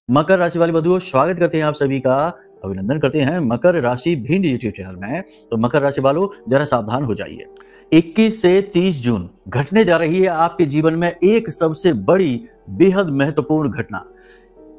मकर राशि वाले बंधुओं, स्वागत करते हैं आप सभी का। अभिनंदन करते हैं मकर राशि भिंड यूट्यूब चैनल में। तो मकर राशि वालों, जरा सावधान हो जाइए। 21 से 30 जून घटने जा रही है आपके जीवन में एक सबसे बड़ी, बेहद महत्वपूर्ण घटना।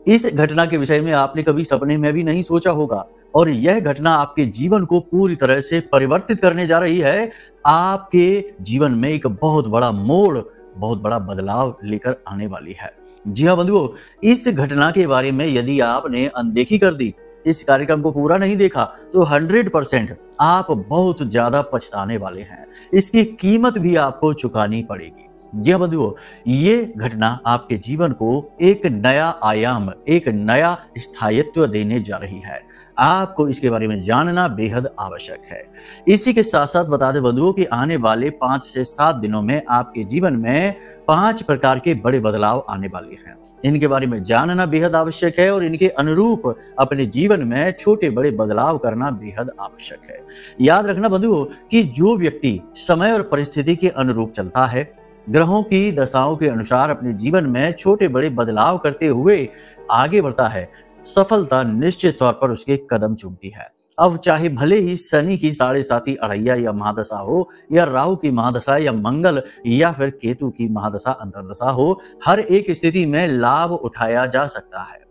इस घटना के विषय में आपने कभी सपने में भी नहीं सोचा होगा और यह घटना आपके जीवन को पूरी तरह से परिवर्तित करने जा रही है। आपके जीवन में एक बहुत बड़ा मोड़, बहुत बड़ा बदलाव लेकर आने वाली है। जी हाँ बंधुओं, इस घटना के बारे में यदि आपने अनदेखी कर दी, इस कार्यक्रम को पूरा नहीं देखा, तो 100% आप बहुत ज्यादा पछताने वाले हैं। इसकी कीमत भी आपको चुकानी पड़ेगी। जी हाँ बंधुओं, ये घटना आपके जीवन को एक नया आयाम, एक नया स्थायित्व देने जा रही है। आपको इसके बारे में जानना बेहद आवश्यक है। इसी के साथ साथ बता दें बंधुओं कि आने वाले 5 से 7 दिनों में आपके जीवन में 5 प्रकार के बड़े बदलाव आने वाले हैं। इनके बारे में जानना बेहद आवश्यक है और इनके अनुरूप अपने जीवन में छोटे बड़े बदलाव करना बेहद आवश्यक है। याद रखना बंधुओं कि जो व्यक्ति समय और परिस्थिति के अनुरूप चलता है, ग्रहों की दशाओं के अनुसार अपने जीवन में छोटे बड़े बदलाव करते हुए आगे बढ़ता है, सफलता निश्चित तौर पर उसके कदम चूमती है। अब चाहे भले ही शनि की 7.5 अढ़ैया या महादशा हो, या राहु की महादशा, या मंगल या फिर केतु की महादशा अंतर्दशा हो, हर एक स्थिति में लाभ उठाया जा सकता है।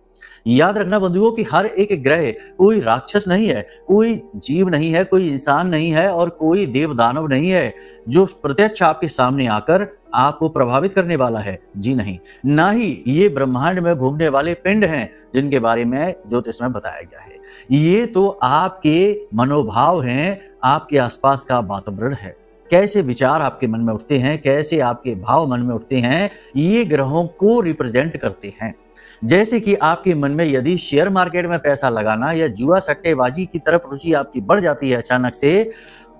याद रखना बंधुओं कि हर एक ग्रह कोई राक्षस नहीं है, कोई जीव नहीं है, कोई इंसान नहीं है और कोई देव दानव नहीं है जो प्रत्यक्ष आपके सामने आकर आपको प्रभावित करने वाला है। जी नहीं, ना ही ये ब्रह्मांड में घूमने वाले पिंड हैं जिनके बारे में ज्योतिष में बताया गया है। ये तो आपके मनोभाव हैं, आपके आसपास का वातावरण है। कैसे विचार आपके मन में उठते हैं, कैसे आपके भाव मन में उठते हैं, ये ग्रहों को रिप्रेजेंट करते हैं। जैसे कि आपके मन में यदि शेयर मार्केट में पैसा लगाना या जुआ सट्टेबाजी की तरफ रुचि आपकी बढ़ जाती है अचानक से,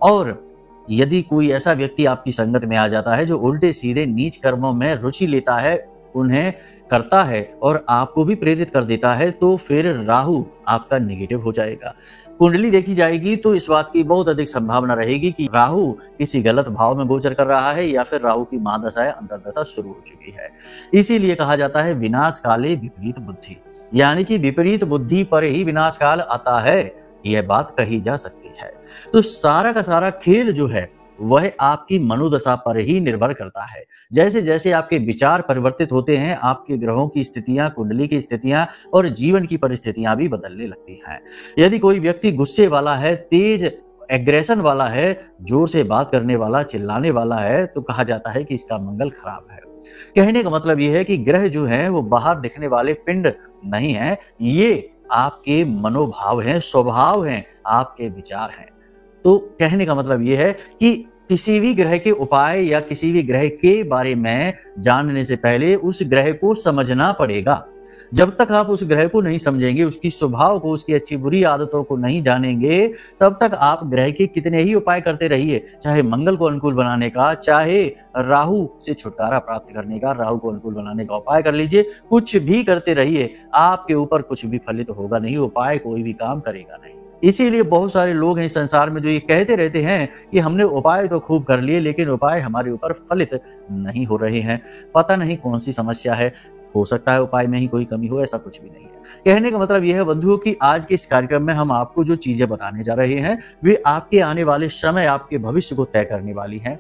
और यदि कोई ऐसा व्यक्ति आपकी संगत में आ जाता है जो उल्टे सीधे नीच कर्मों में रुचि लेता है, उन्हें करता है और आपको भी प्रेरित कर देता है, तो फिर राहु आपका नेगेटिव हो जाएगा। कुंडली देखी जाएगी तो इस बात की बहुत अधिक संभावना रहेगी कि राहु किसी गलत भाव में गोचर कर रहा है या फिर राहु की महादशा या अंतर्दशा शुरू हो चुकी है। इसीलिए कहा जाता है विनाश काले विपरीत बुद्धि, यानी कि विपरीत बुद्धि पर ही विनाश काल आता है। यह बात कही जा सकती है। तो सारा का सारा खेल जो है वह आपकी मनोदशा पर ही निर्भर करता है। जैसे जैसे आपके विचार परिवर्तित होते हैं, आपके ग्रहों की स्थितियां, कुंडली की स्थितियां और जीवन की परिस्थितियां भी बदलने लगती हैं। यदि कोई व्यक्ति गुस्से वाला है, तेज एग्रेशन वाला है, जोर से बात करने वाला, चिल्लाने वाला है, तो कहा जाता है कि इसका मंगल खराब है। कहने का मतलब यह है कि ग्रह जो है वो बाहर दिखने वाले पिंड नहीं है, ये आपके मनोभाव हैं, स्वभाव हैं, आपके विचार हैं। तो कहने का मतलब यह है कि किसी भी ग्रह के उपाय या किसी भी ग्रह के बारे में जानने से पहले उस ग्रह को समझना पड़ेगा। जब तक आप उस ग्रह को नहीं समझेंगे, उसकी स्वभाव को, उसकी अच्छी बुरी आदतों को नहीं जानेंगे, तब तक आप ग्रह के कितने ही उपाय करते रहिए, चाहे मंगल को अनुकूल बनाने का, चाहे राहु से छुटकारा प्राप्त करने का, राहु को अनुकूल बनाने का उपाय कर लीजिए, कुछ भी करते रहिए, आपके ऊपर कुछ भी फलित होगा नहीं, उपाय कोई भी काम करेगा नहीं। इसीलिए बहुत सारे लोग हैं इस संसार में जो ये कहते रहते हैं कि हमने उपाय तो खूब कर लिए, लेकिन उपाय हमारे ऊपर फलित नहीं हो रहे हैं। पता नहीं कौन सी समस्या है, हो सकता है उपाय में ही कोई कमी हो, ऐसा कुछ भी नहीं है। कहने का मतलब यह है बंधुओं कि आज के इस कार्यक्रम में हम आपको जो चीजें बताने जा रहे हैं वे आपके आने वाले समय, आपके भविष्य को तय करने वाली हैं।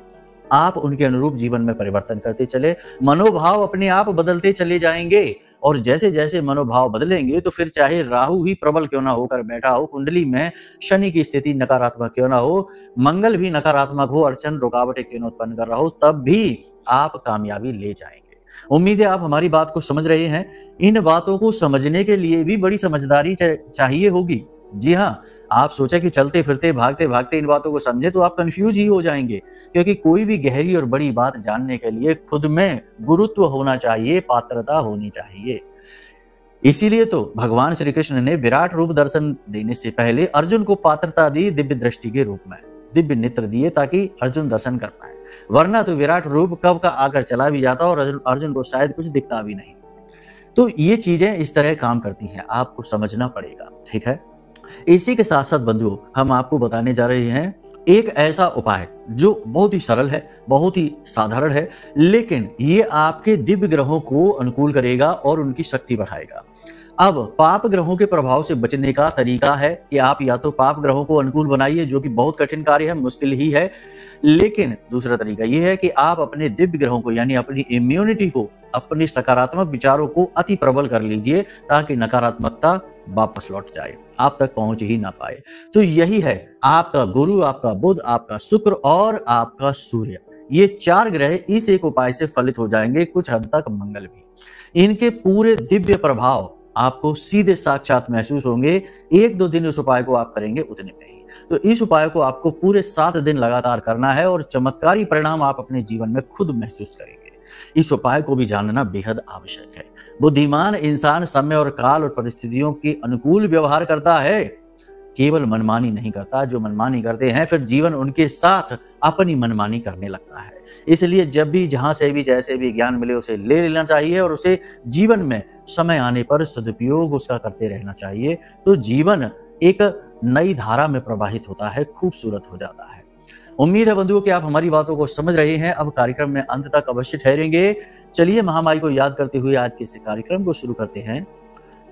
आप उनके अनुरूप जीवन में परिवर्तन करते चले, मनोभाव अपने आप बदलते चले जाएंगे और जैसे जैसे मनोभाव बदलेंगे तो फिर चाहे राहु ही प्रबल क्यों ना होकर बैठा हो, कुंडली में शनि की स्थिति नकारात्मक क्यों ना हो, मंगल भी नकारात्मक हो, अड़चन रुकावटें क्यों न उत्पन्न कर रहा हो, तब भी आप कामयाबी ले जाएंगे। उम्मीद है आप हमारी बात को समझ रहे हैं। इन बातों को समझने के लिए भी बड़ी समझदारी चाहिए होगी। जी हाँ, आप सोचे कि चलते फिरते, भागते भागते इन बातों को समझे तो आप कंफ्यूज ही हो जाएंगे, क्योंकि कोई भी गहरी और बड़ी बात जानने के लिए खुद में गुरुत्व होना चाहिए, पात्रता होनी चाहिए। इसीलिए तो भगवान श्री कृष्ण ने विराट रूप दर्शन देने से पहले अर्जुन को पात्रता दी, दिव्य दृष्टि के रूप में दिव्य नेत्र दिए ताकि अर्जुन दर्शन कर पाए, वरना तो विराट रूप कब का आकर चला भी जाता और अर्जुन को शायद कुछ दिखता भी नहीं। तो ये चीजें इस तरह काम करती हैं, आपको समझना पड़ेगा। ठीक है, इसी के साथ साथ बंधुओं हम आपको बताने जा रहे हैं एक ऐसा उपाय जो बहुत ही सरल है, बहुत ही साधारण है, लेकिन ये आपके दिव्य ग्रहों को अनुकूल करेगा और उनकी शक्ति बढ़ाएगा। अब पाप ग्रहों के प्रभाव से बचने का तरीका है कि आप या तो पाप ग्रहों को अनुकूल बनाइए, जो कि बहुत कठिन कार्य है, मुश्किल ही है, लेकिन दूसरा तरीका यह है कि आप अपने दिव्य ग्रहों को यानी अपनी इम्यूनिटी को, अपने सकारात्मक विचारों को अति प्रबल कर लीजिए, ताकि नकारात्मकता वापस लौट जाए, आप तक पहुंच ही ना पाए। तो यही है आपका गुरु, आपका बुध, आपका शुक्र और आपका सूर्य। ये 4 ग्रह इस एक उपाय से फलित हो जाएंगे, कुछ हद तक मंगल भी। इनके पूरे दिव्य प्रभाव आपको सीधे साक्षात महसूस होंगे। 1-2 दिन इस उपाय को आप करेंगे उतने में ही। तो इस उपाय को आपको पूरे 7 दिन लगातार करना है और चमत्कारी परिणाम आप अपने जीवन में खुद महसूस करेंगे। इस उपाय को भी जानना बेहद आवश्यक है। बुद्धिमान इंसान समय और काल और परिस्थितियों के अनुकूल व्यवहार करता है, केवल मनमानी नहीं करता। जो मनमानी करते हैं फिर जीवन उनके साथ अपनी मनमानी करने लगता है। इसलिए जब भी जहां से भी जैसे भी ज्ञान मिले उसे ले लेना चाहिए और उसे जीवन में समय आने पर सदुपयोग उसका करते रहना चाहिए। तो जीवन एक नई धारा में प्रवाहित होता है, खूबसूरत हो जाता है। उम्मीद है बंधुओं कि आप हमारी बातों को समझ रहे हैं। अब कार्यक्रम में अंत तक अवश्य ठहरेंगे। चलिए महामाई को याद करते हुए आज के इस कार्यक्रम को शुरू करते हैं।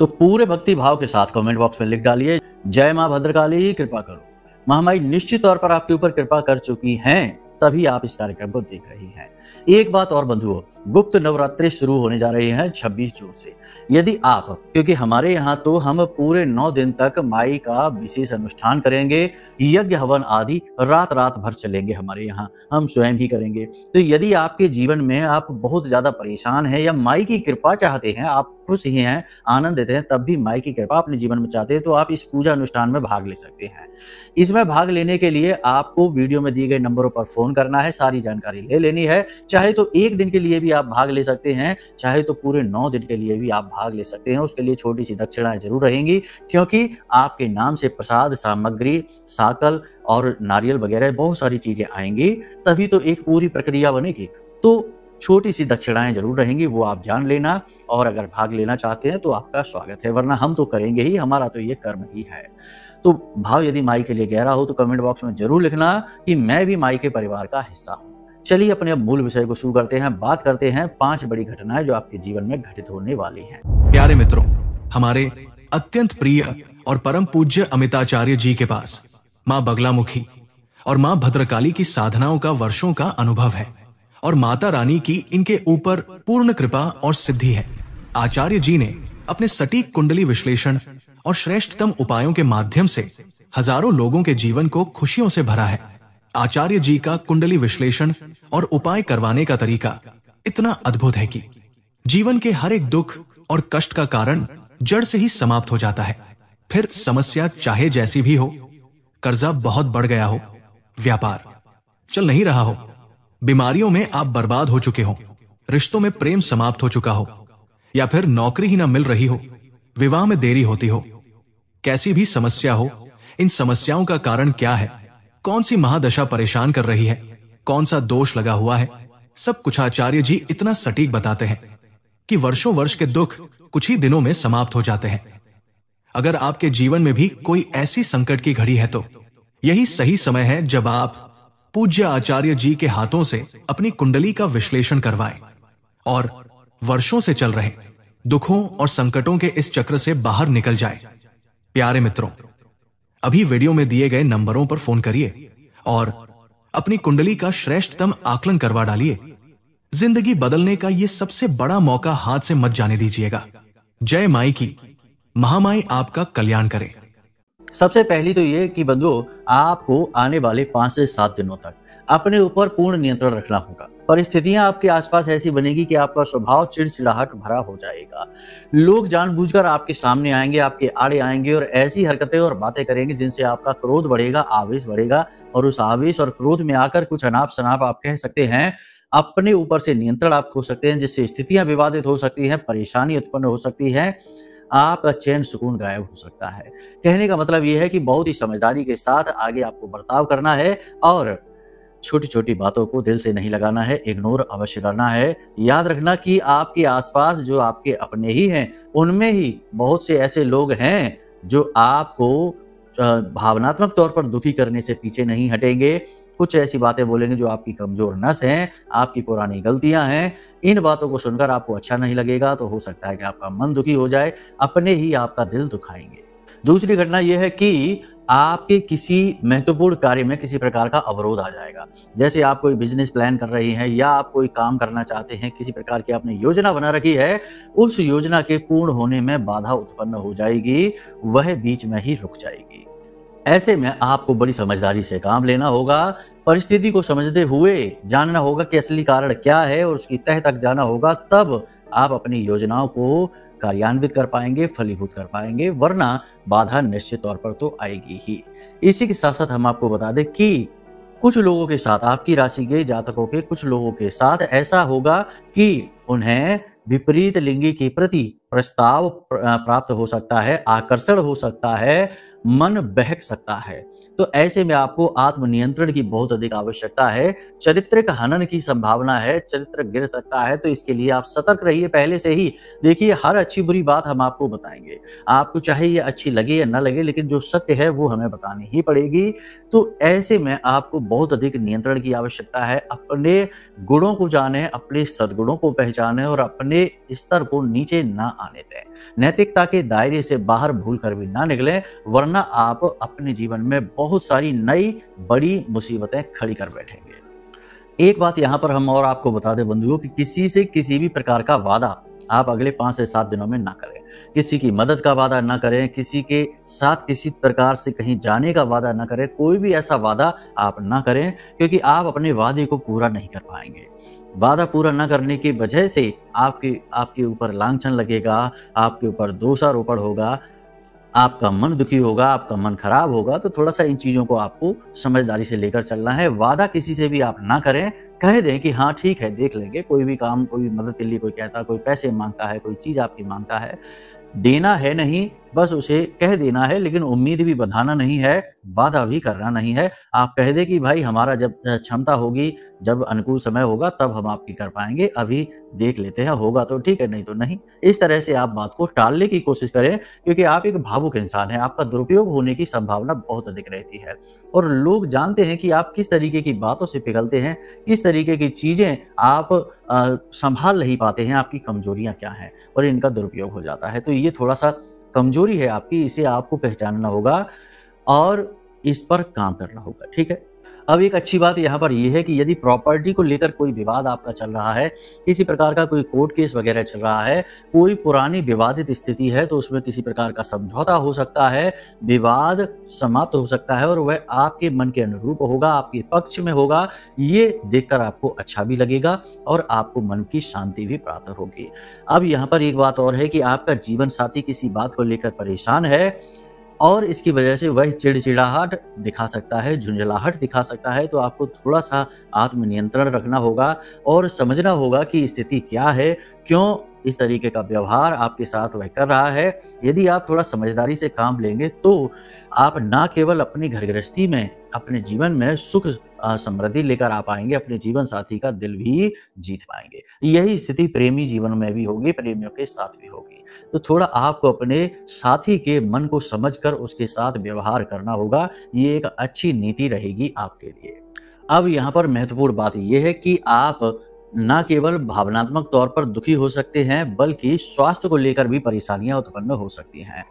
तो पूरे भक्ति भाव के साथ कमेंट बॉक्स में लिख डालिए, जय मां भद्रकाली कृपा करो। महामाई निश्चित तौर पर आपके ऊपर कृपा कर चुकी हैं, तभी आप इस कार्यक्रम को देख रही हैं। एक बात और बंधुओं, गुप्त नवरात्रि शुरू होने जा रहे हैं 26 जून से। यदि आप, क्योंकि हमारे यहाँ तो हम पूरे 9 दिन तक माई का विशेष अनुष्ठान करेंगे, यज्ञ हवन आदि रात रात भर चलेंगे, हमारे यहाँ हम स्वयं ही करेंगे। तो यदि आपके जीवन में आप बहुत ज्यादा परेशान हैं या माई की कृपा चाहते हैं, आप खुश ही हैं, आनंद देते हैं, तब भी माई की कृपा अपने जीवन में चाहते हैं, तो आप इस पूजा अनुष्ठान में भाग ले सकते हैं। इसमें भाग लेने के लिए आपको वीडियो में दिए गए नंबरों पर फोन करना है, सारी जानकारी ले लेनी है। चाहे तो 1 दिन के लिए भी आप भाग ले सकते हैं, चाहे तो पूरे 9 दिन के लिए भी आप भाग ले सकते हैं। उसके लिए छोटी सी दक्षिणाएं जरूर रहेंगी, क्योंकि आपके नाम से प्रसाद सामग्री, साकल और नारियल वगैरह बहुत सारी चीजें आएंगी, तभी तो एक पूरी प्रक्रिया बनेगी। तो छोटी सी दक्षिणाएं जरूर रहेंगी, वो आप जान लेना। और अगर भाग लेना चाहते हैं तो आपका स्वागत है, वरना हम तो करेंगे ही, हमारा तो ये कर्म ही है। तो भाव यदि माई के लिए गहरा हो तो कमेंट बॉक्स में जरूर लिखना कि मैं भी माई के परिवार का हिस्सा हूँ। चलिए अपने अब मूल विषय को शुरू करते हैं। बात करते हैं 5 बड़ी घटनाएं जो आपके जीवन में घटित होने वाली हैं। प्यारे मित्रों, हमारे अत्यंत प्रिय और परम पूज्य अमिताचार्य जी के पास माँ बगलामुखी और माँ भद्रकाली की साधनाओं का वर्षों का अनुभव है और माता रानी की इनके ऊपर पूर्ण कृपा और सिद्धि है। आचार्य जी ने अपने सटीक कुंडली विश्लेषण और श्रेष्ठतम उपायों के माध्यम से हजारों लोगों के जीवन को खुशियों से भरा है। आचार्य जी का कुंडली विश्लेषण और उपाय करवाने का तरीका इतना अद्भुत है कि जीवन के हर एक दुख और कष्ट का कारण जड़ से ही समाप्त हो जाता है। फिर समस्या चाहे जैसी भी हो, कर्जा बहुत बढ़ गया हो, व्यापार चल नहीं रहा हो, बीमारियों में आप बर्बाद हो चुके हो, रिश्तों में प्रेम समाप्त हो चुका हो, या फिर नौकरी ही ना मिल रही हो, विवाह में देरी होती हो, कैसी भी समस्या हो, इन समस्याओं का कारण क्या है, कौन सी महादशा परेशान कर रही है, कौन सा दोष लगा हुआ है, सब कुछ आचार्य जी इतना सटीक बताते हैं कि वर्षों वर्ष के दुख कुछ ही दिनों में समाप्त हो जाते हैं। अगर आपके जीवन में भी कोई ऐसी संकट की घड़ी है तो यही सही समय है जब आप पूज्य आचार्य जी के हाथों से अपनी कुंडली का विश्लेषण करवाएं और वर्षों से चल रहे दुखों और संकटों के इस चक्र से बाहर निकल जाए। प्यारे मित्रों, अभी वीडियो में दिए गए नंबरों पर फोन करिए और अपनी कुंडली का श्रेष्ठतम आकलन करवा डालिए। जिंदगी बदलने का ये सबसे बड़ा मौका हाथ से मत जाने दीजिएगा। जय माई की, महामाई आपका कल्याण करे। सबसे पहली तो ये कि बंधुओं, आपको आने वाले 5 से 7 दिनों तक अपने ऊपर पूर्ण नियंत्रण रखना होगा। परिस्थितियां आपके आसपास ऐसी बनेगी कि आपका स्वभाव चिड़चिड़ाहट भरा हो जाएगा। लोग जानबूझकर आपके सामने आएंगे, आपके आड़े आएंगे और ऐसी हरकतें और बातें करेंगे जिनसे आपका क्रोध बढ़ेगा, आवेश बढ़ेगा। और उस आवेश और क्रोध में आकर कुछ अनाप शनाप आप कह सकते हैं, अपने ऊपर से नियंत्रण आप खो सकते हैं, जिससे स्थितियां विवादित हो सकती हैं, परेशानी उत्पन्न हो सकती है, आपका चैन सुकून गायब हो सकता है। कहने का मतलब यह है कि बहुत ही समझदारी के साथ आगे आपको बर्ताव करना है और छोटी छोटी बातों को दिल से नहीं लगाना है, इग्नोर अवश्य करना है। याद रखना कि आपके आसपास जो आपके अपने ही हैं, उनमें ही बहुत से ऐसे लोग हैं जो आपको भावनात्मक तौर पर दुखी करने से पीछे नहीं हटेंगे। कुछ ऐसी बातें बोलेंगे जो आपकी कमज़ोर नस हैं, आपकी पुरानी गलतियाँ हैं। इन बातों को सुनकर आपको अच्छा नहीं लगेगा, तो हो सकता है कि आपका मन दुखी हो जाए, अपने ही आपका दिल दुखाएँगे। दूसरी घटना ये है कि आपके किसी महत्वपूर्ण कार्य में किसी प्रकार का अवरोध आ जाएगा। जैसे आप कोई बिज़नेस प्लान कर रही हैं या आप कोई काम करना चाहते हैं, किसी प्रकार की आपने योजना बना रखी है, उस योजना के पूर्ण होने में बाधा उत्पन्न हो जाएगी, वह बीच में ही रुक जाएगी। ऐसे में आपको बड़ी समझदारी से काम लेना होगा, परिस्थिति को समझते हुए जानना होगा कि असली कारण क्या है और उसकी तह तक जाना होगा, तब आप अपनी योजनाओं को कार्यान्वित कर पाएंगे, फलीभूत कर पाएंगे, वरना बाधा निश्चित तौर पर तो आएगी ही। इसी के साथ-साथ हम आपको बता दें कि कुछ लोगों के साथ, आपकी राशि के जातकों के कुछ लोगों के साथ ऐसा होगा कि उन्हें विपरीत लिंगी के प्रति प्रस्ताव प्राप्त हो सकता है, आकर्षण हो सकता है, मन बहक सकता है। तो ऐसे में आपको आत्मनियंत्रण की बहुत अधिक आवश्यकता है। चरित्रिक हनन की संभावना है, चरित्र गिर सकता है, तो इसके लिए आप सतर्क रहिए पहले से ही। देखिए, हर अच्छी बुरी बात हम आपको बताएंगे, आपको चाहे ये अच्छी लगे या ना लगे, लेकिन जो सत्य है वो हमें बतानी ही पड़ेगी। तो ऐसे में आपको बहुत अधिक नियंत्रण की आवश्यकता है। अपने गुणों को जाने, अपने सद्गुणों को पहचाने और अपने स्तर को नीचे ना आने दें। नैतिकता के दायरे से बाहर भूल कर भी ना निकलें, वरना आप अपने जीवन में बहुत सारी नई बड़ी मुसीबतें खड़ी कर बैठेंगे। एक बात यहाँ पर हम और आपको बता दें बंधुओं कि किसी से किसी भी प्रकार का वादा आप अगले 5 से 7 दिनों में ना करें। किसी की मदद का वादा ना करें, किसी के साथ किसी प्रकार से कहीं जाने का वादा ना करें, कोई भी ऐसा वादा आप ना करें, क्योंकि आप अपने वादे को पूरा नहीं कर पाएंगे। वादा पूरा न करने की वजह से आपके ऊपर लांछन लगेगा, आपके ऊपर दोषारोपण होगा, आपका मन दुखी होगा, आपका मन खराब होगा। तो थोड़ा-सा इन चीज़ों को आपको समझदारी से लेकर चलना है। वादा किसी से भी आप ना करें, कह दें कि हाँ ठीक है, देख लेंगे। कोई भी काम, कोई मदद के लिए कोई कहता है, कोई पैसे माँगता है, कोई चीज़ आपकी माँगता है, देना है नहीं, बस उसे कह देना है, लेकिन उम्मीद भी बंधाना नहीं है, वादा भी करना नहीं है। आप कह दें कि भाई हमारा जब क्षमता होगी, जब अनुकूल समय होगा तब हम आपकी कर पाएँगे, अभी देख लेते हैं, होगा तो ठीक है, नहीं तो नहीं। इस तरह से आप बात को टालने की कोशिश करें, क्योंकि आप एक भावुक इंसान हैं, आपका दुरुपयोग होने की संभावना बहुत अधिक रहती है। और लोग जानते हैं कि आप किस तरीके की बातों से पिघलते हैं, किस तरीके की चीज़ें आप संभाल नहीं पाते हैं, आपकी कमजोरियाँ क्या हैं, और इनका दुरुपयोग हो जाता है। तो ये थोड़ा-सा कमजोरी है आपकी, इसे आपको पहचानना होगा और इस पर काम करना होगा, ठीक है? अब एक अच्छी बात यहाँ पर ये है कि यदि प्रॉपर्टी को लेकर कोई विवाद आपका चल रहा है, किसी प्रकार का कोई कोर्ट केस वगैरह चल रहा है, कोई पुरानी विवादित स्थिति है, तो उसमें किसी प्रकार का समझौता हो सकता है, विवाद समाप्त हो सकता है और वह आपके मन के अनुरूप होगा, आपके पक्ष में होगा। ये देखकर आपको अच्छा भी लगेगा और आपको मन की शांति भी प्राप्त होगी। अब यहाँ पर एक बात और है कि आपका जीवन साथी किसी बात को लेकर परेशान है और इसकी वजह से वह चिड़चिड़ाहट दिखा सकता है, झुंझलाहट दिखा सकता है, तो आपको थोड़ा-सा आत्मनियंत्रण रखना होगा और समझना होगा कि स्थिति क्या है, क्यों इस तरीके का व्यवहार आपके साथ वह कर रहा है। यदि आप थोड़ा समझदारी से काम लेंगे, तो आप ना केवल अपनी घर गृहस्थी में, अपने जीवन में सुख समृद्धि लेकर आ पाएँगे, अपने जीवन साथी का दिल भी जीत पाएँगे। यही स्थिति प्रेमी जीवन में भी होगी, प्रेमियों के साथ भी होगी। तो थोड़ा आपको अपने साथी के मन को समझकर उसके साथ व्यवहार करना होगा, ये एक अच्छी नीति रहेगी आपके लिए। अब यहाँ पर महत्वपूर्ण बात ये है कि आप ना केवल भावनात्मक तौर पर दुखी हो सकते हैं, बल्कि स्वास्थ्य को लेकर भी परेशानियां उत्पन्न हो सकती हैं।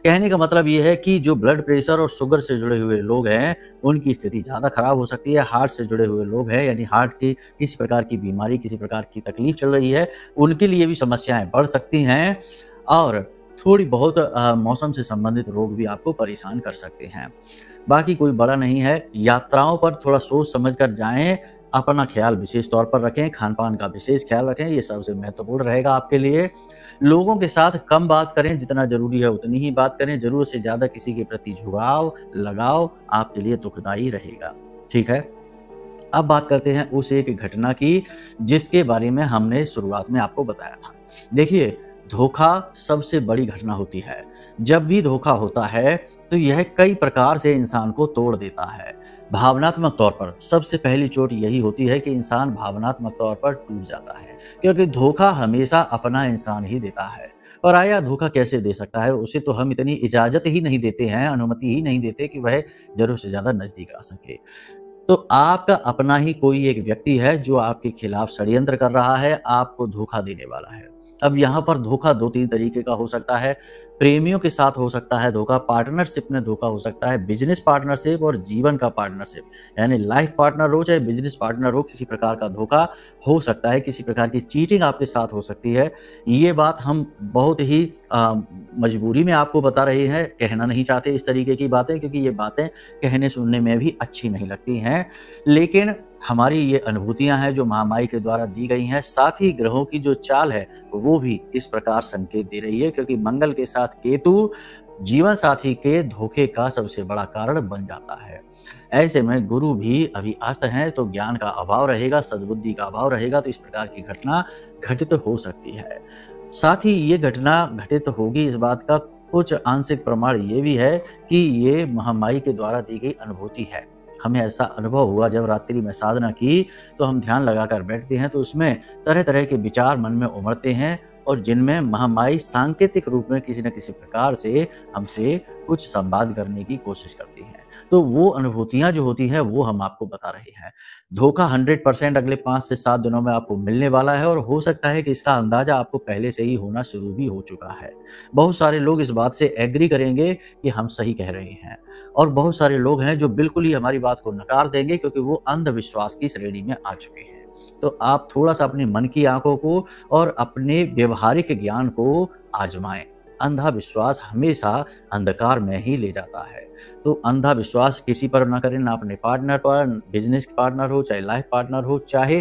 कहने का मतलब ये है कि जो ब्लड प्रेशर और शुगर से जुड़े हुए लोग हैं, उनकी स्थिति ज़्यादा खराब हो सकती है। हार्ट से जुड़े हुए लोग हैं, यानी हार्ट की किसी प्रकार की बीमारी, किसी प्रकार की तकलीफ चल रही है, उनके लिए भी समस्याएं बढ़ सकती हैं और थोड़ी बहुत मौसम से संबंधित रोग भी आपको परेशान कर सकते हैं। बाकी कोई बड़ा नहीं है। यात्राओं पर थोड़ा सोच समझ कर जाएं, अपना ख्याल विशेष तौर पर रखें, खान-पान का विशेष ख्याल रखें, ये सबसे महत्वपूर्ण रहेगा आपके लिए। लोगों के साथ कम बात करें, जितना ज़रूरी है उतनी ही बात करें, ज़रूरत से ज़्यादा किसी के प्रति झुकाव, लगाव आपके लिए दुखदायी रहेगा, ठीक है? अब बात करते हैं उस एक घटना की, जिसके बारे में हमने शुरुआत में आपको बताया था। देखिए, धोखा सबसे बड़ी घटना होती है। जब भी धोखा होता है, तो यह कई प्रकार से इंसान को तोड़ देता है। भावनात्मक तौर पर सबसे पहली चोट यही होती है कि इंसान भावनात्मक तौर पर टूट जाता है, क्योंकि धोखा हमेशा अपना इंसान ही देता है। पराया धोखा कैसे दे सकता है? उसे तो हम इतनी इजाज़त ही नहीं देते हैं, अनुमति ही नहीं देते कि वह ज़रूरत से ज़्यादा नज़दीक आ सके। तो आपका अपना ही कोई एक व्यक्ति है जो आपके खिलाफ षड्यंत्र कर रहा है, आपको धोखा देने वाला है। अब यहाँ पर धोखा 2-3 तरीके का हो सकता है। प्रेमियों के साथ हो सकता है धोखा, पार्टनरशिप में धोखा हो सकता है, बिज़नेस पार्टनरशिप और जीवन का पार्टनरशिप, यानी लाइफ़ पार्टनर हो चाहे बिज़नेस पार्टनर हो, किसी प्रकार का धोखा हो सकता है, किसी प्रकार की चीटिंग आपके साथ हो सकती है। ये बात हम बहुत ही मजबूरी में आपको बता रहे हैं, कहना नहीं चाहते इस तरीके की बातें, क्योंकि ये बातें कहने सुनने में भी अच्छी नहीं लगती हैं। लेकिन हमारी ये अनुभूतियाँ हैं जो महामाई के द्वारा दी गई हैं, साथ ही ग्रहों की जो चाल है वो भी इस प्रकार संकेत दे रही है, क्योंकि मंगल के साथ केतु जीवन साथी के धोखे का सबसे बड़ा कारण बन जाता है। ऐसे में गुरु भी अभी अस्त हैं, तो ज्ञान का अभाव रहेगा, सद्बुद्धि का अभाव रहेगा, तो इस प्रकार की घटना घटित हो सकती है। साथ ही ये घटना घटित होगी, इस बात का कुछ आंशिक प्रमाण ये भी है कि ये महामाई के द्वारा दी गई अनुभूति है। हमें ऐसा अनुभव हुआ जब रात्रि में साधना की, तो हम ध्यान लगाकर बैठते हैं तो उसमें तरह-तरह के विचार मन में उमड़ते हैं और जिनमें महामाई सांकेतिक रूप में किसी न किसी प्रकार से हमसे कुछ संवाद करने की कोशिश करती हैं। तो वो अनुभूतियाँ जो होती हैं वो हम आपको बता रहे हैं। धोखा 100% अगले 5 से 7 दिनों में आपको मिलने वाला है और हो सकता है कि इसका अंदाज़ा आपको पहले से ही होना शुरू भी हो चुका है। बहुत सारे लोग इस बात से एग्री करेंगे कि हम सही कह रहे हैं और बहुत सारे लोग हैं जो बिल्कुल ही हमारी बात को नकार देंगे, क्योंकि वो अंधविश्वास की श्रेणी में आ चुके हैं। तो आप थोड़ा-सा अपने मन की आँखों को और अपने व्यावहारिक ज्ञान को आज़माएँ। अंधा विश्वास हमेशा अंधकार में ही ले जाता है। तो अंधा विश्वास किसी पर ना करें, ना अपने पार्टनर पर, बिज़नेस पार्टनर हो, चाहे लाइफ़ पार्टनर हो, चाहे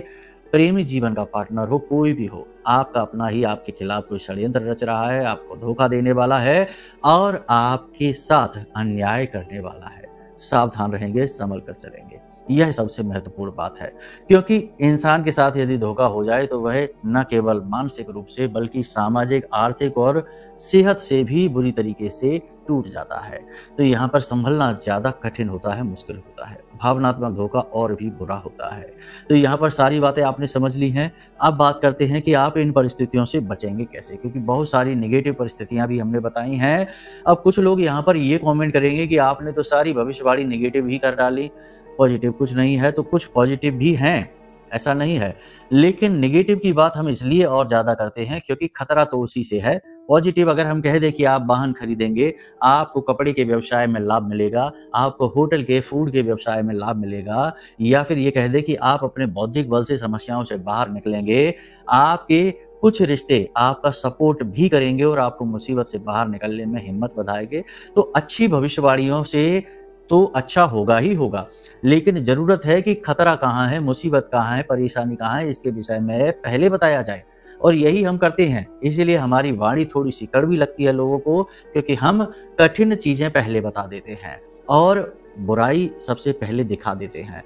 प्रेमी जीवन का पार्टनर हो, कोई भी हो। आपका अपना ही आपके खिलाफ कोई षड्यंत्र रच रहा है, आपको धोखा देने वाला है और आपके साथ अन्याय करने वाला है। सावधान रहेंगे, संभल कर चलेंगे। यह सबसे महत्वपूर्ण बात है, क्योंकि इंसान के साथ यदि धोखा हो जाए तो वह न केवल मानसिक रूप से बल्कि सामाजिक, आर्थिक और सेहत से भी बुरी तरीके से टूट जाता है। तो यहाँ पर संभलना ज़्यादा कठिन होता है, मुश्किल होता है। भावनात्मक धोखा और भी बुरा होता है। तो यहाँ पर सारी बातें आपने समझ ली हैं। अब बात करते हैं कि आप इन परिस्थितियों से बचेंगे कैसे, क्योंकि बहुत सारी नेगेटिव परिस्थितियाँ भी हमने बताई हैं। अब कुछ लोग यहाँ पर ये कमेंट करेंगे कि आपने तो सारी भविष्यवाणी नेगेटिव ही कर डाली, पॉजिटिव कुछ नहीं है। तो कुछ पॉजिटिव भी हैं, ऐसा नहीं है, लेकिन नेगेटिव की बात हम इसलिए और ज़्यादा करते हैं क्योंकि खतरा तो उसी से है। पॉजिटिव अगर हम कह दें कि आप वाहन खरीदेंगे, आपको कपड़े के व्यवसाय में लाभ मिलेगा, आपको होटल के फूड के व्यवसाय में लाभ मिलेगा, या फिर ये कह दें कि आप अपने बौद्धिक बल से समस्याओं से बाहर निकलेंगे, आपके कुछ रिश्ते आपका सपोर्ट भी करेंगे और आपको मुसीबत से बाहर निकलने में हिम्मत बधाएंगे। तो अच्छी भविष्यवाणियों से तो अच्छा होगा ही होगा, लेकिन ज़रूरत है कि खतरा कहाँ है, मुसीबत कहाँ है, परेशानी कहाँ है, इसके विषय में पहले बताया जाए। और यही हम करते हैं, इसीलिए हमारी वाणी थोड़ी-सी कड़वी लगती है लोगों को, क्योंकि हम कठिन चीज़ें पहले बता देते हैं और बुराई सबसे पहले दिखा देते हैं।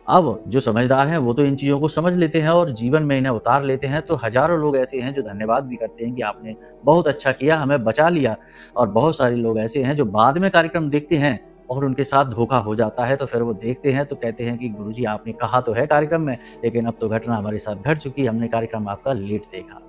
अब जो समझदार हैं वो तो इन चीज़ों को समझ लेते हैं और जीवन में इन्हें उतार लेते हैं। तो हज़ारों लोग ऐसे हैं जो धन्यवाद भी करते हैं कि आपने बहुत अच्छा किया, हमें बचा लिया। और बहुत सारे लोग ऐसे हैं जो बाद में कार्यक्रम देखते हैं और उनके साथ धोखा हो जाता है, तो फिर वो देखते हैं तो कहते हैं कि गुरुजी आपने कहा तो है कार्यक्रम में, लेकिन अब तो घटना हमारे साथ घट चुकी है, हमने कार्यक्रम आपका लेट देखा।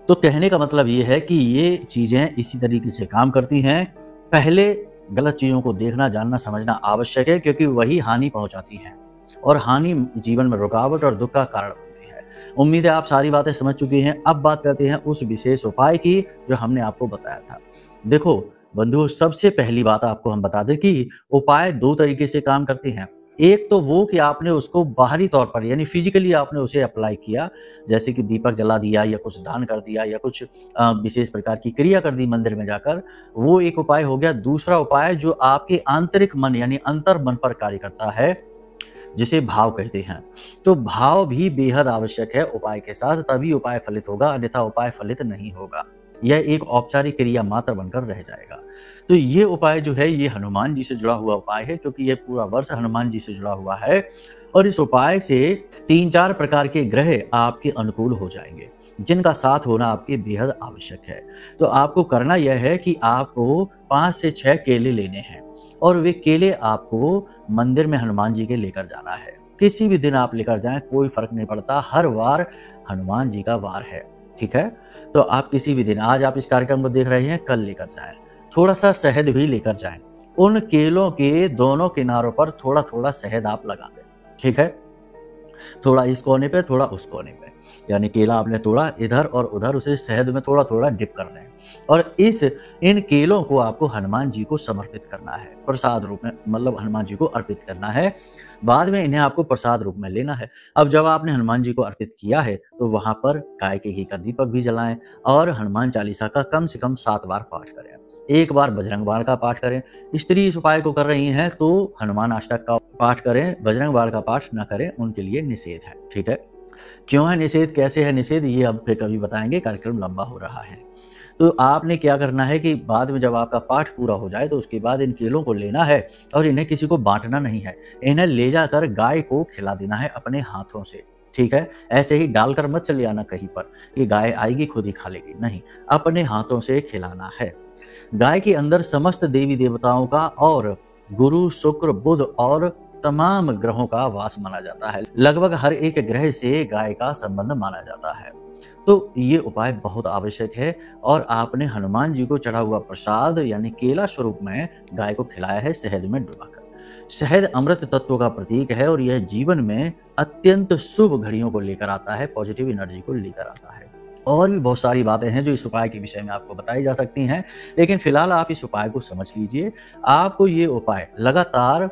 तो कहने का मतलब ये है कि ये चीज़ें इसी तरीके से काम करती हैं। पहले गलत चीज़ों को देखना, जानना, समझना आवश्यक है, क्योंकि वही हानि पहुँचाती हैं और हानि जीवन में रुकावट और दुःख का कारण बनती है। उम्मीद है आप सारी बातें समझ चुके हैं। अब बात करते हैं उस विशेष उपाय की जो हमने आपको बताया था। देखो बंधुओं, सबसे पहली बात आपको हम बता दें कि उपाय 2 तरीके से काम करते हैं। एक तो वो कि आपने उसको बाहरी तौर पर यानी फिजिकली आपने उसे अप्लाई किया, जैसे कि दीपक जला दिया या कुछ दान कर दिया या कुछ विशेष प्रकार की क्रिया कर दी मंदिर में जाकर, वो एक उपाय हो गया। दूसरा उपाय जो आपके आंतरिक मन यानी अंतर मन पर कार्य करता है, जिसे भाव कहते हैं। तो भाव भी बेहद आवश्यक है उपाय के साथ, तभी उपाय फलित होगा, अन्यथा उपाय फलित नहीं होगा। यह एक औपचारिक क्रिया मात्र बनकर रह जाएगा। तो ये उपाय जो है ये हनुमान जी से जुड़ा हुआ उपाय है, क्योंकि यह पूरा वर्ष हनुमान जी से जुड़ा हुआ है और इस उपाय से 3-4 प्रकार के ग्रह आपके अनुकूल हो जाएंगे, जिनका साथ होना आपके बेहद आवश्यक है। तो आपको करना यह है कि आपको 5 से 6 केले लेने हैं और वे केले आपको मंदिर में हनुमान जी के लेकर जाना है। किसी भी दिन आप लेकर जाएं, कोई फर्क नहीं पड़ता, हर वार हनुमान जी का वार है। ठीक है। तो आप किसी भी दिन, आज आप इस कार्यक्रम को देख रहे हैं, कल लेकर जाएं। थोड़ा सा शहद भी लेकर जाएं। उन केलों के दोनों किनारों पर थोड़ा थोड़ा शहद आप लगा दें, ठीक है। थोड़ा इस कोने पे, थोड़ा उस कोने पे, यानी केला आपने तोड़ा इधर और उधर, उसे शहद में थोड़ा थोड़ा डिप कर लें। और इन केलों को आपको हनुमान जी को समर्पित करना है, प्रसाद रूप में, मतलब हनुमान जी को अर्पित करना है। बाद में इन्हें आपको प्रसाद रूप में लेना है। अब जब आपने हनुमान जी को अर्पित किया है तो वहां पर गाय के घी का दीपक भी जलाएं और हनुमान चालीसा का कम से कम 7 बार पाठ करें। एक बार बजरंग बाण का पाठ करें। स्त्री इस उपाय को कर रही हैं तो हनुमान अष्टक का पाठ करें, बजरंग बाण का पाठ न करें, उनके लिए निषेध है, ठीक है। क्यों है निषेध, कैसे है निषेध, ये अब फिर कभी बताएंगे, कार्यक्रम लंबा हो रहा है। तो आपने क्या करना है कि बाद में जब आपका पाठ पूरा हो जाए तो उसके बाद इन केलों को लेना है और इन्हें किसी को बांटना नहीं है। इन्हें ले जाकर गाय को खिला देना है अपने हाथों से, ठीक है। ऐसे ही डालकर मत चले आना कहीं पर कि गाय आएगी खुद ही खा लेगी, नहीं, अपने हाथों से खिलाना है। गाय के अंदर समस्त देवी देवताओं का और गुरु, शुक्र, बुध और तमाम ग्रहों का वास माना जाता है। लगभग हर एक ग्रह से गाय का संबंध माना जाता है। तो ये उपाय बहुत आवश्यक है। और आपने हनुमान जी को चढ़ा हुआ प्रसाद यानी केला स्वरूप में गाय को खिलाया है शहद में डुबाकर। शहद अमृत तत्व का प्रतीक है और यह जीवन में अत्यंत शुभ घड़ियों को लेकर आता है, पॉजिटिव एनर्जी को लेकर आता है। और भी बहुत सारी बातें हैं जो इस उपाय के विषय में आपको बताई जा सकती हैं, लेकिन फिलहाल आप इस उपाय को समझ लीजिए। आपको ये उपाय लगातार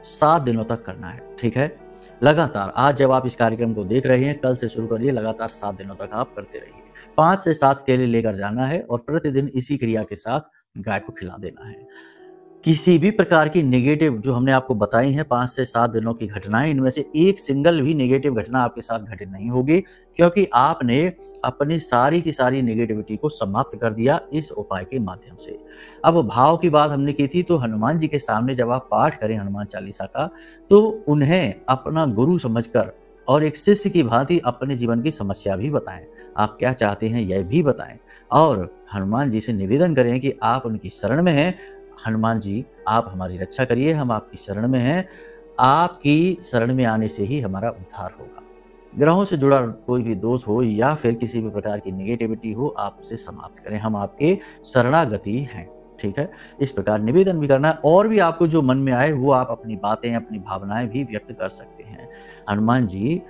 7 दिनों तक करना है, ठीक है। लगातार, आज जब आप इस कार्यक्रम को देख रहे हैं, कल से शुरू करिए, लगातार 7 दिनों तक आप करते रहिए। 5 से 7 केले लेकर जाना है और प्रतिदिन इसी क्रिया के साथ गाय को खिला देना है। किसी भी प्रकार की नेगेटिव जो हमने आपको बताई हैं 5 से 7 दिनों की घटनाएं, इनमें से एक सिंगल भी नेगेटिव घटना आपके साथ घटित नहीं होगी, क्योंकि आपने अपनी सारी की सारी नेगेटिविटी को समाप्त कर दिया इस उपाय के माध्यम से। अब भाव की बात हमने की थी, तो हनुमान जी के सामने जब आप पाठ करें हनुमान चालीसा का, तो उन्हें अपना गुरु समझकर और एक शिष्य की भांति अपने जीवन की समस्या भी बताएं। आप क्या चाहते हैं यह भी बताएं और हनुमान जी से निवेदन करें कि आप उनकी शरण में हैं। हनुमान जी, आप हमारी रक्षा करिए, हम आपकी शरण में हैं। आपकी शरण में आने से ही हमारा उद्धार होगा। ग्रहों से जुड़ा कोई भी दोष हो या फिर किसी भी प्रकार की नेगेटिविटी हो, आप उसे समाप्त करें, हम आपके शरणागति हैं, ठीक है। इस प्रकार निवेदन भी करना है। और भी आपको जो मन में आए वो आप अपनी बातें, अपनी भावनाएं भी व्यक्त कर सकते हैं। हनुमान जी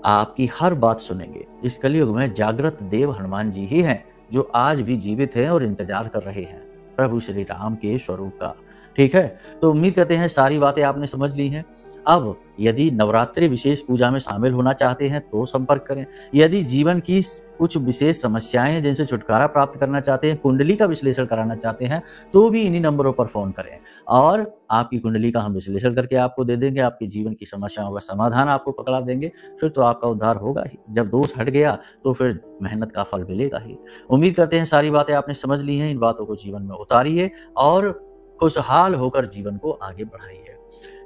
आपकी हर बात सुनेंगे। इस कलयुग में जागृत देव हनुमान जी ही हैं जो आज भी जीवित हैं और इंतजार कर रहे हैं प्रभु श्री राम के स्वरूप का, ठीक है। तो उम्मीद करते हैं सारी बातें आपने समझ ली हैं। अब यदि नवरात्रि विशेष पूजा में शामिल होना चाहते हैं तो संपर्क करें। यदि जीवन की कुछ विशेष समस्याएं हैं जिनसे छुटकारा प्राप्त करना चाहते हैं, कुंडली का विश्लेषण कराना चाहते हैं, तो भी इन्हीं नंबरों पर फोन करें और आपकी कुंडली का हम विश्लेषण करके आपको दे देंगे। आपकी जीवन की समस्याओं का समाधान आपको पकड़ा देंगे। फिर तो आपका उद्धार होगा ही। जब दोष हट गया तो फिर मेहनत का फल मिलेगा ही। उम्मीद करते हैं सारी बातें आपने समझ ली हैं। इन बातों को जीवन में उतारिए और खुशहाल होकर जीवन को आगे बढ़ाइए।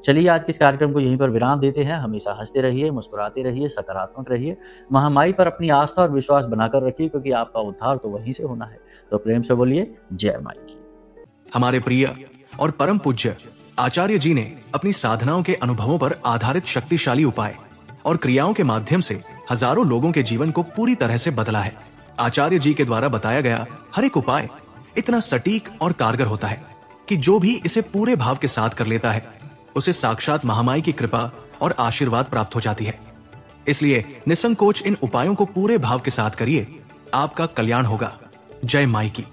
चलिए आज के इस कार्यक्रम को यहीं पर विराम देते हैं। हमेशा हंसते रहिए, मुस्कुराते रहिए, सकारात्मक रहिए। महामाई पर अपनी आस्था और विश्वास बनाकर रखिए, क्योंकि आपका उद्धार तो वहीं से होना है। तो प्रेम से बोलिए जय माई की। हमारे प्रिय और परम पूज्य आचार्य जी ने अपनी साधनाओं के अनुभवों पर आधारित शक्तिशाली उपाय और क्रियाओं के माध्यम से हजारों लोगों के जीवन को पूरी तरह से बदला है। आचार्य जी के द्वारा बताया गया हर एक उपाय इतना सटीक और कारगर होता है कि जो भी इसे पूरे भाव के साथ कर लेता है उसे साक्षात महामाई की कृपा और आशीर्वाद प्राप्त हो जाती है। इसलिए निसंकोच इन उपायों को पूरे भाव के साथ करिए, आपका कल्याण होगा। जय माई की।